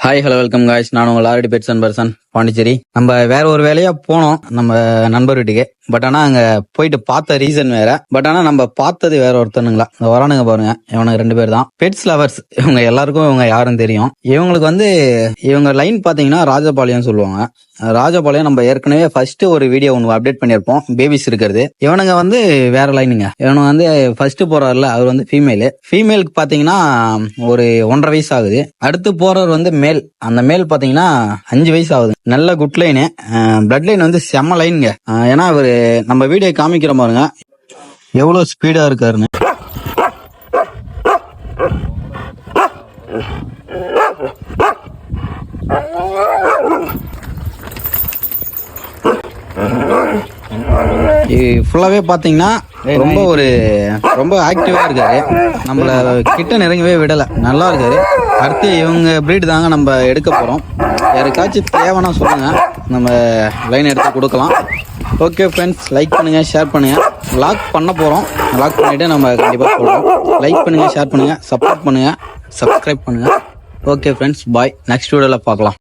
Hi hello welcome guys. நான் உங்கள் already pets and person Pondicherry. நம்ம வேற ஒரு வேலையா போனோம் நம்ம நண்பர் வீட்டுக்கு. பட் ஆனா அங்க போயிட்டு பார்த்த ரீசன் வேற. பட் ஆனா நம்ம பார்த்தது வேற ஒருத்தனுங்களா. இந்த வரானுங்க பாருங்க, இவனுக்கு 2 பேர் தான் பெட்ஸ் லவர்ஸ். இவங்க எல்லாருக்கும் இவங்க யாரும் தெரியும். இவங்களுக்கு இவங்க லைன் பாத்தீங்கன்னா ராஜபாளையம் சொல்லுவாங்க. ராஜபாளையம் நம்ம ஏற்கனவே ஃபர்ஸ்ட் ஒரு வீடியோ ஒன்று அப்டேட் பண்ணியிருப்போம், பேபிஸ் இருக்கிறது. இவனுங்க வேற லைனுங்க. இவனுங்க ஃபர்ஸ்ட் போறாருல, அவர் ஃபீமேலுக்கு பாத்தீங்கன்னா ஒரு 1.5 வயசு ஆகுது. அடுத்து போறவர் மேல். அந்த மேல் பாத்தீங்கன்னா 5 வயசு ஆகுது. நல்ல குட் லைனு. பிளட் லைன் செம்ம லைனுங்க. ஏன்னா அவரு நம்ம வீடியோ காமிக்கிற பாருங்க எவ்வளவு ஸ்பீடா இருக்காருன்னு. ஃபுல்லாவே பாத்தீங்கன்னா ரொம்ப ஆக்டிவா இருக்காரு. நம்மள கிட்ட நெருங்கவே விடல, நல்லா இருக்காரு. அடுத்து இவங்க பிரீட் தாங்க நம்ம எடுக்க போறோம். யாருக்காச்சும் தேவைன்னா சொல்லுங்க, நம்ம லைன் எடுத்து கொடுக்கலாம். ஓகே ஃப்ரெண்ட்ஸ், லைக் பண்ணுங்க, ஷேர் பண்ணுங்க. விளாக் பண்ண போறோம், விளாக் பண்ணிட்டு நம்ம கண்டிப்பா சொல்றோம். லைக் பண்ணுங்க, ஷேர் பண்ணுங்க, சப்போர்ட் பண்ணுங்க, சப்ஸ்கிரைப் பண்ணுங்க. ஓகே ஃப்ரெண்ட்ஸ், பாய். நெக்ஸ்ட் வீடியோல பார்க்கலாம்.